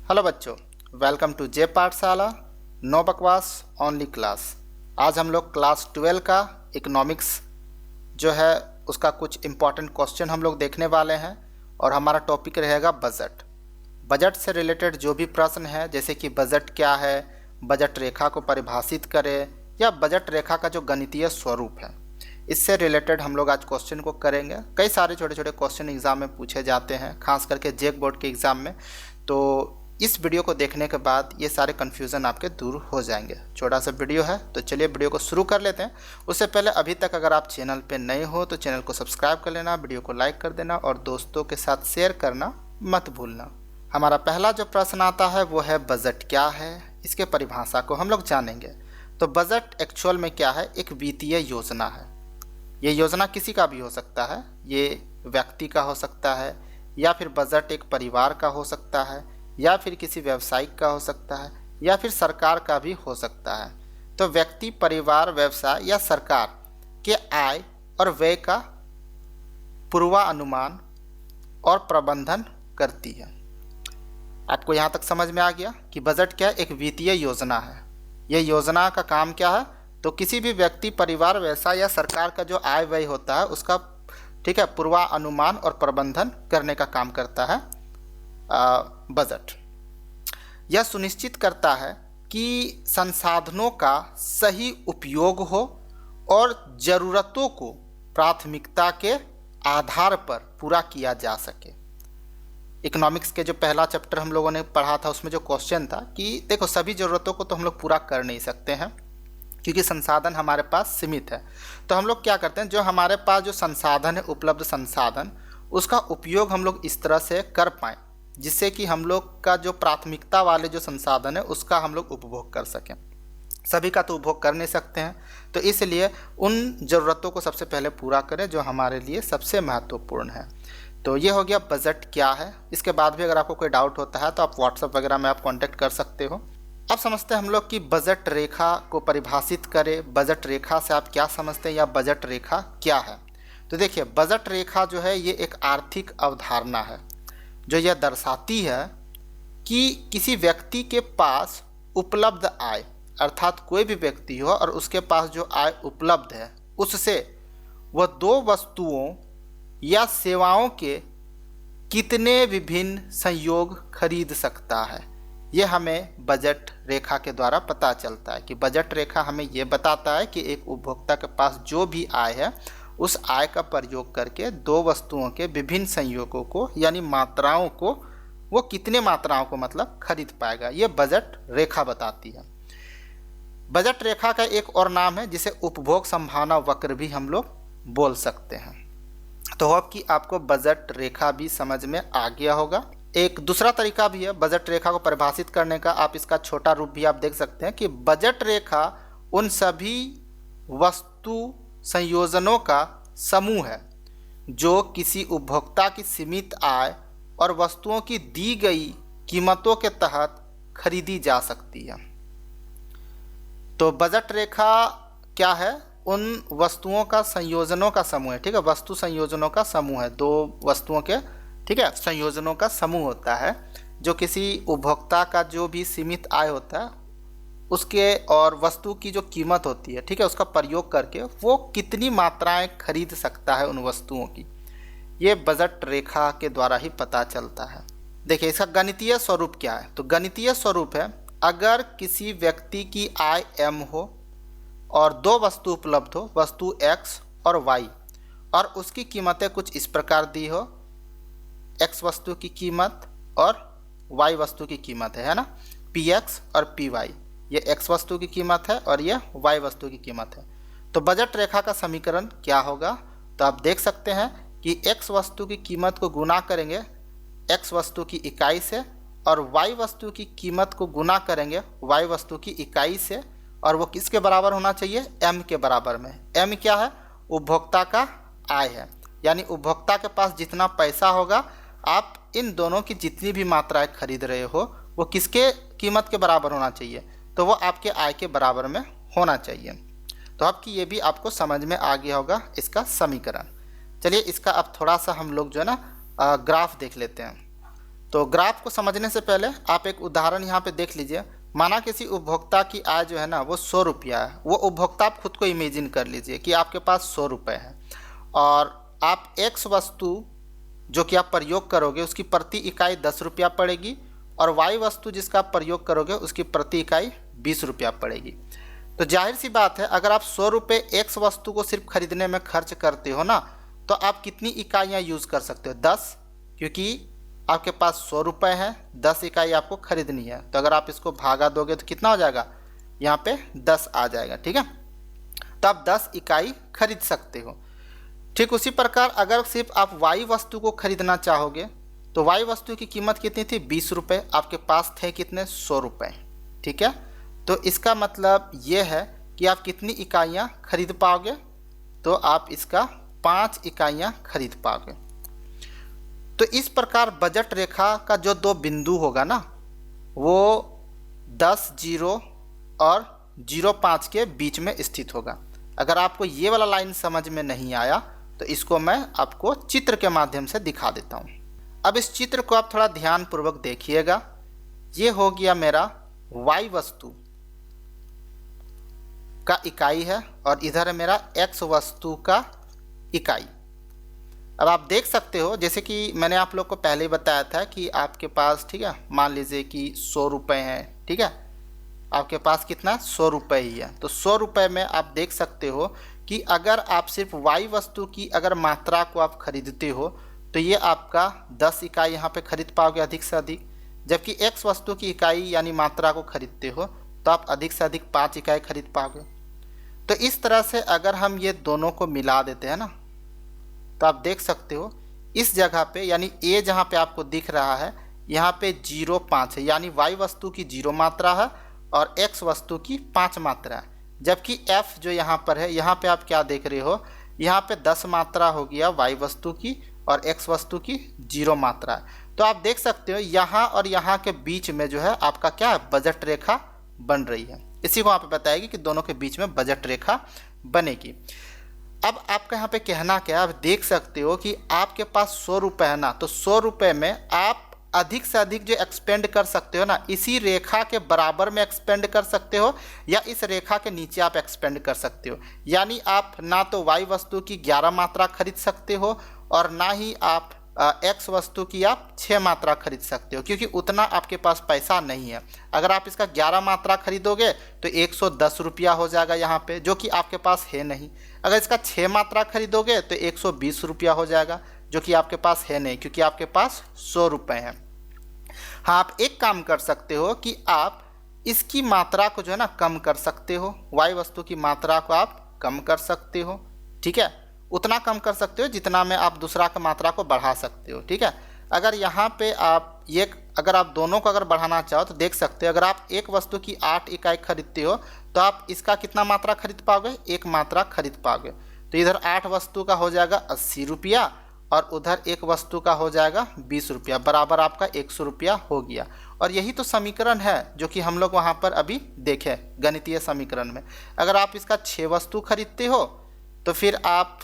Hello बच्चों, welcome to जे पाठशाला। No बकवास ओनली क्लास। आज हम लोग क्लास 12 का इकोनॉमिक्स जो है उसका कुछ इम्पॉर्टेंट क्वेश्चन हम लोग देखने वाले हैं और हमारा टॉपिक रहेगा बजट। बजट से रिलेटेड जो भी प्रश्न है, जैसे कि बजट क्या है, बजट रेखा को परिभाषित करें या बजट रेखा का जो गणितीय स्वरूप है, इससे रिलेटेड हम लोग आज क्वेश्चन को करेंगे। कई सारे छोटे छोटे क्वेश्चन एग्जाम में पूछे जाते हैं, खास करके जेक बोर्ड के एग्ज़ाम में। तो इस वीडियो को देखने के बाद ये सारे कन्फ्यूज़न आपके दूर हो जाएंगे। छोटा सा वीडियो है, तो चलिए वीडियो को शुरू कर लेते हैं। उससे पहले अभी तक अगर आप चैनल पे नए हो तो चैनल को सब्सक्राइब कर लेना, वीडियो को लाइक कर देना और दोस्तों के साथ शेयर करना मत भूलना। हमारा पहला जो प्रश्न आता है वो है बजट क्या है, इसके परिभाषा को हम लोग जानेंगे। तो बजट एक्चुअल में क्या है? एक वित्तीय योजना है। ये योजना किसी का भी हो सकता है, ये व्यक्ति का हो सकता है, या फिर बजट एक परिवार का हो सकता है, या फिर किसी व्यवसायिक का हो सकता है, या फिर सरकार का भी हो सकता है। तो व्यक्ति, परिवार, व्यवसाय या सरकार के आय और व्यय का पूर्वानुमान और प्रबंधन करती है। आपको यहाँ तक समझ में आ गया कि बजट क्या है? एक वित्तीय योजना है। यह योजना का काम क्या है? तो किसी भी व्यक्ति, परिवार, व्यवसाय या सरकार का जो आय व्यय होता है उसका, ठीक है, पूर्वानुमान और प्रबंधन करने का काम करता है बजट। यह सुनिश्चित करता है कि संसाधनों का सही उपयोग हो और ज़रूरतों को प्राथमिकता के आधार पर पूरा किया जा सके। इकोनॉमिक्स के जो पहला चैप्टर हम लोगों ने पढ़ा था उसमें जो क्वेश्चन था कि देखो, सभी ज़रूरतों को तो हम लोग पूरा कर नहीं सकते हैं क्योंकि संसाधन हमारे पास सीमित है। तो हम लोग क्या करते हैं, जो हमारे पास जो संसाधन है, उपलब्ध संसाधन, उसका उपयोग हम लोग इस तरह से कर पाएँ जिससे कि हम लोग का जो प्राथमिकता वाले जो संसाधन है उसका हम लोग उपभोग कर सकें। सभी का तो उपभोग कर नहीं सकते हैं, तो इसलिए उन ज़रूरतों को सबसे पहले पूरा करें जो हमारे लिए सबसे महत्वपूर्ण है। तो ये हो गया बजट क्या है। इसके बाद भी अगर आपको कोई डाउट होता है तो आप व्हाट्सएप वगैरह में आप कांटेक्ट कर सकते हो। अब समझते हैं हम लोग कि बजट रेखा को परिभाषित करें। बजट रेखा से आप क्या समझते हैं या बजट रेखा क्या है? तो देखिए, बजट रेखा जो है ये एक आर्थिक अवधारणा है जो यह दर्शाती है कि किसी व्यक्ति के पास उपलब्ध आय, अर्थात कोई भी व्यक्ति हो और उसके पास जो आय उपलब्ध है उससे वह दो वस्तुओं या सेवाओं के कितने विभिन्न संयोग खरीद सकता है। यह हमें बजट रेखा के द्वारा पता चलता है कि बजट रेखा हमें यह बताता है कि एक उपभोक्ता के पास जो भी आय है उस आय का प्रयोग करके दो वस्तुओं के विभिन्न संयोगों को यानी मात्राओं को, वो कितने मात्राओं को मतलब खरीद पाएगा, ये बजट रेखा बताती है। बजट रेखा का एक और नाम है जिसे उपभोग संभावना वक्र भी हम लोग बोल सकते हैं। तो होप कि आपको बजट रेखा भी समझ में आ गया होगा। एक दूसरा तरीका भी है बजट रेखा को परिभाषित करने का, आप इसका छोटा रूप भी आप देख सकते हैं कि बजट रेखा उन सभी वस्तु संयोजनों का समूह है जो किसी उपभोक्ता की सीमित आय और वस्तुओं की दी गई कीमतों के तहत खरीदी जा सकती है। तो बजट रेखा क्या है? उन वस्तुओं का संयोजनों का समूह है, ठीक है, वस्तु संयोजनों का समूह है। दो वस्तुओं के, ठीक है, संयोजनों का समूह होता है जो किसी उपभोक्ता का जो भी सीमित आय होता है उसके और वस्तु की जो कीमत होती है, ठीक है, उसका प्रयोग करके वो कितनी मात्राएं खरीद सकता है उन वस्तुओं की, ये बजट रेखा के द्वारा ही पता चलता है। देखिए, इसका गणितीय स्वरूप क्या है? तो गणितीय स्वरूप है, अगर किसी व्यक्ति की आय m हो और दो वस्तु उपलब्ध हो, वस्तु x और y, और उसकी कीमतें कुछ इस प्रकार दी हो, x वस्तु की कीमत और y वस्तु की कीमत है ना, px और py, ये x वस्तु की कीमत है और यह y वस्तु की कीमत है। तो बजट रेखा का समीकरण क्या होगा? तो आप देख सकते हैं कि x वस्तु की कीमत को गुना करेंगे x वस्तु की इकाई से और y वस्तु की कीमत को गुना करेंगे y वस्तु की इकाई से, और वो किसके बराबर होना चाहिए? m के बराबर में। m क्या है? उपभोक्ता का आय है, यानी उपभोक्ता के पास जितना पैसा होगा, आप इन दोनों की जितनी भी मात्राएं खरीद रहे हो वो किसके कीमत के बराबर होना चाहिए? तो वो आपके आय के बराबर में होना चाहिए। तो अब कि ये भी आपको समझ में आ गया होगा इसका समीकरण। चलिए इसका अब थोड़ा सा हम लोग जो है ना ग्राफ देख लेते हैं। तो ग्राफ को समझने से पहले आप एक उदाहरण यहाँ पे देख लीजिए। माना किसी उपभोक्ता की आय जो है ना वो 100 रुपया है। वो उपभोक्ता आप खुद को इमेजिन कर लीजिए कि आपके पास 100 रुपये है और आप एक्स वस्तु जो कि आप प्रयोग करोगे उसकी प्रति इकाई 10 रुपया पड़ेगी और वाई वस्तु जिसका आप प्रयोग करोगे उसकी प्रति इकाई 20 रुपया पड़ेगी। तो जाहिर सी बात है, अगर आप 100 रुपये एक्स वस्तु को सिर्फ खरीदने में खर्च करते हो ना, तो आप कितनी इकाइयाँ यूज़ कर सकते हो? 10, क्योंकि आपके पास 100 रुपये है, 10 इकाई आपको खरीदनी है। तो अगर आप इसको भागा दोगे तो कितना हो जाएगा? यहाँ पे 10 आ जाएगा, ठीक है। तो आप 10 इकाई खरीद सकते हो। ठीक उसी प्रकार अगर सिर्फ आप वाई वस्तु को खरीदना चाहोगे तो वाई वस्तु की कीमत कितनी थी? 20 रुपये। आपके पास थे कितने? 100 रुपये, ठीक है। तो इसका मतलब ये है कि आप कितनी इकाइयाँ खरीद पाओगे? तो आप इसका 5 इकाइयाँ खरीद पाओगे। तो इस प्रकार बजट रेखा का जो 2 बिंदु होगा ना, वो 10 0 और 0.5 के बीच में स्थित होगा। अगर आपको ये वाला लाइन समझ में नहीं आया तो इसको मैं आपको चित्र के माध्यम से दिखा देता हूँ। अब इस चित्र को आप थोड़ा ध्यानपूर्वक देखिएगा। ये हो गया मेरा वाई वस्तु का इकाई है और इधर है मेरा एक्स वस्तु का इकाई। अब आप देख सकते हो, जैसे कि मैंने आप लोग को पहले ही बताया था कि आपके पास, ठीक है, मान लीजिए कि 100 रुपये हैं, ठीक है। आपके पास कितना? 100 रुपये ही है। तो 100 रुपये में आप देख सकते हो कि अगर आप सिर्फ वाई वस्तु की अगर मात्रा को आप खरीदते हो तो ये आपका 10 इकाई यहाँ पे खरीद पाओगे अधिक से अधिक। जबकि एक्स वस्तु की इकाई यानी मात्रा को खरीदते हो तो आप अधिक से अधिक 5 इकाई खरीद पाओगे। तो इस तरह से अगर हम ये दोनों को मिला देते हैं ना, तो आप देख सकते हो इस जगह पे, यानी ए जहाँ पे आपको दिख रहा है यहाँ पे 0.5 है, यानी वाई वस्तु की 0 मात्रा है और एक्स वस्तु की 5 मात्रा है। जबकि एफ जो यहाँ पर है, यहाँ पे आप क्या देख रहे हो, यहाँ पे 10 मात्रा हो गया वाई वस्तु की और एक्स वस्तु की 0 मात्रा है। तो आप देख सकते हो यहाँ और यहाँ के बीच में जो है आपका क्या है? बजट रेखा बन रही है। इसी को आप बताएगी कि दोनों के बीच में बजट रेखा बनेगी। अब आपका यहाँ पे कहना क्या है? आप देख सकते हो कि आपके पास 100 रुपये है ना, तो 100 रुपये में आप अधिक से अधिक जो एक्सपेंड कर सकते हो ना, इसी रेखा के बराबर में एक्सपेंड कर सकते हो या इस रेखा के नीचे आप एक्सपेंड कर सकते हो। यानी आप ना तो वाई वस्तु की 11 मात्रा खरीद सकते हो और ना ही आप एक्स वस्तु की आप 6 मात्रा खरीद सकते हो, क्योंकि उतना आपके पास पैसा नहीं है। अगर आप इसका 11 मात्रा खरीदोगे तो 110 रुपया हो जाएगा यहाँ पे, जो कि आपके पास है नहीं। अगर इसका 6 मात्रा खरीदोगे तो 120 रुपया हो जाएगा, जो कि आपके पास है नहीं, क्योंकि आपके पास 100 रुपये हैं। हाँ, आप एक काम कर सकते हो कि आप इसकी मात्रा को जो है ना कम कर सकते हो, वाई वस्तु की मात्रा को आप कम कर सकते हो, ठीक है। उतना कम कर सकते हो जितना में आप दूसरा का मात्रा को बढ़ा सकते हो, ठीक है। अगर यहाँ पे आप ये, अगर आप दोनों को अगर बढ़ाना चाहो तो देख सकते हो, अगर आप एक वस्तु की 8 इकाई खरीदते हो तो आप इसका कितना मात्रा खरीद पाओगे? 1 मात्रा खरीद पाओगे। तो इधर 8 वस्तु का हो जाएगा 80 रुपया और उधर एक वस्तु का हो जाएगा 20 रुपया, बराबर आपका 100 रुपया हो गया। और यही तो समीकरण है जो कि हम लोग वहाँ पर अभी देखे गणितीय समीकरण में। अगर आप इसका 6 वस्तु खरीदते हो तो फिर आप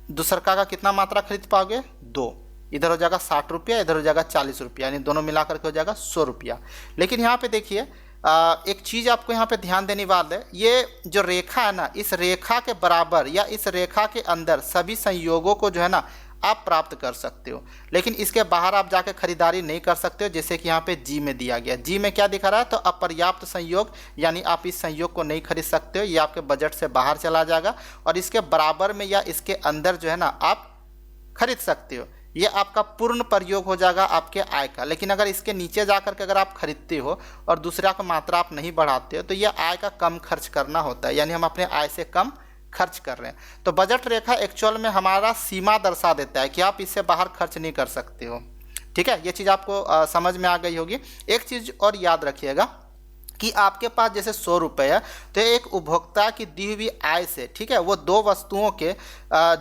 दूसरका का कितना मात्रा खरीद पाओगे? 2। इधर हो जाएगा 60 रुपया, इधर हो जाएगा 40 रुपया, यानी दोनों मिलाकर के हो जाएगा 100 रुपया। लेकिन यहाँ पे देखिए एक चीज़ आपको यहाँ पे ध्यान देने वाली है, ये जो रेखा है ना, इस रेखा के बराबर या इस रेखा के अंदर सभी संयोगों को जो है ना आप प्राप्त कर सकते हो, लेकिन इसके बाहर आप जाकर खरीदारी नहीं कर सकते हो। जैसे कि यहाँ पे जी में दिया गया, जी में क्या दिखा रहा है? तो अपर्याप्त संयोग, यानी आप इस संयोग को नहीं खरीद सकते हो, ये आपके बजट से बाहर चला जाएगा। और इसके बराबर में या इसके अंदर जो है ना आप खरीद सकते हो, ये आपका पूर्ण प्रयोग हो जाएगा आपके आय का। लेकिन अगर इसके नीचे जाकर के अगर आप खरीदते हो और दूसरा का मात्रा आप नहीं बढ़ाते हो तो ये आय का कम खर्च करना होता है, यानी हम अपने आय से कम खर्च कर रहे हैं। तो बजट रेखा एक्चुअल में हमारा सीमा दर्शा देता है कि आप इससे बाहर खर्च नहीं कर सकते हो, ठीक है। ये चीज़ आपको समझ में आ गई होगी। एक चीज़ और याद रखिएगा कि आपके पास जैसे 100 रुपये है तो एक उपभोक्ता की दी हुई आय से, ठीक है, वो 2 वस्तुओं के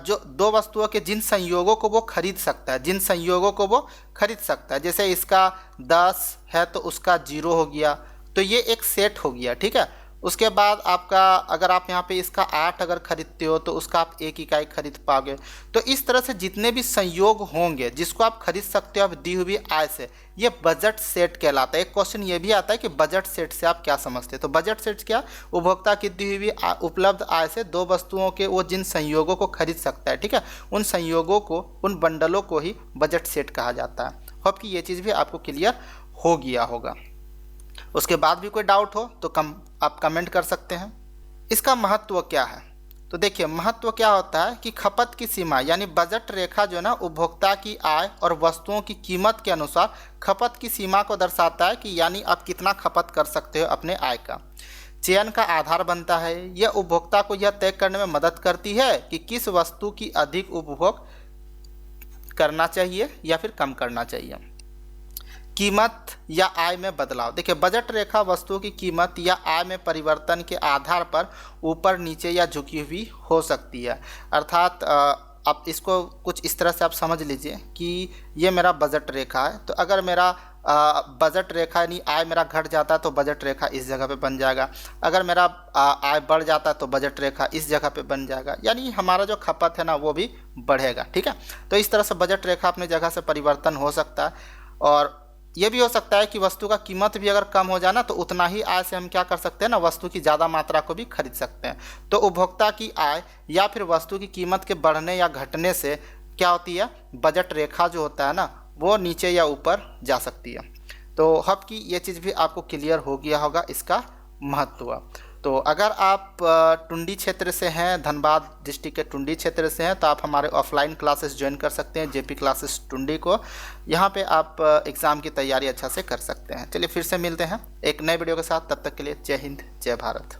जो 2 वस्तुओं के जिन संयोगों को वो खरीद सकता है, जिन संयोगों को वो खरीद सकता है, जैसे इसका 10 है तो उसका 0 हो गया, तो ये एक सेट हो गया, ठीक है। उसके बाद आपका अगर आप यहाँ पे इसका 8 अगर खरीदते हो तो उसका आप 1 इकाई खरीद पाओगे। तो इस तरह से जितने भी संयोग होंगे जिसको आप खरीद सकते हो आप दी हुई आय से, ये बजट सेट कहलाता है। एक क्वेश्चन ये भी आता है कि बजट सेट से आप क्या समझते हैं। तो बजट सेट क्या, उपभोक्ता की दी हुई उपलब्ध आय से दो वस्तुओं के वो जिन संयोगों को खरीद सकता है, ठीक है, उन संयोगों को, उन बंडलों को ही बजट सेट कहा जाता है। होप कि ये चीज़ भी आपको क्लियर हो गया होगा। उसके बाद भी कोई डाउट हो तो आप कमेंट कर सकते हैं। इसका महत्व क्या है, तो देखिए महत्व क्या होता है कि खपत की सीमा यानी बजट रेखा जो है ना, उपभोक्ता की आय और वस्तुओं की कीमत के अनुसार खपत की सीमा को दर्शाता है कि यानी आप कितना खपत कर सकते हो अपने आय का। चयन का आधार बनता है। यह उपभोक्ता को यह तय करने में मदद करती है कि किस वस्तु की अधिक उपभोग करना चाहिए या फिर कम करना चाहिए। कीमत या आय में बदलाव, देखिए बजट रेखा वस्तुओं की कीमत या आय में परिवर्तन के आधार पर ऊपर नीचे या झुकी हुई हो सकती है। अर्थात आप इसको कुछ इस तरह से आप समझ लीजिए कि ये मेरा बजट रेखा है, तो अगर मेरा बजट रेखा यानी आय मेरा घट जाता है तो बजट रेखा इस जगह पे बन जाएगा, अगर मेरा आय बढ़ जाता है तो बजट रेखा इस जगह पे बन जाएगा, यानी हमारा जो खपत है ना वो भी बढ़ेगा, ठीक है। तो इस तरह से बजट रेखा अपनी जगह से परिवर्तन हो सकता है। और ये भी हो सकता है कि वस्तु का कीमत भी अगर कम हो जाए ना तो उतना ही आय से हम क्या कर सकते हैं ना, वस्तु की ज़्यादा मात्रा को भी खरीद सकते हैं। तो उपभोक्ता की आय या फिर वस्तु की कीमत के बढ़ने या घटने से क्या होती है, बजट रेखा जो होता है ना वो नीचे या ऊपर जा सकती है। तो होप कि ये चीज़ भी आपको क्लियर हो गया होगा इसका महत्व। तो अगर आप टुंडी क्षेत्र से हैं, धनबाद डिस्ट्रिक्ट के टुंडी क्षेत्र से हैं, तो आप हमारे ऑफलाइन क्लासेस ज्वाइन कर सकते हैं जेपी क्लासेस टुंडी को। यहाँ पे आप एग्ज़ाम की तैयारी अच्छा से कर सकते हैं। चलिए फिर से मिलते हैं एक नए वीडियो के साथ, तब तक के लिए जय हिंद जय भारत।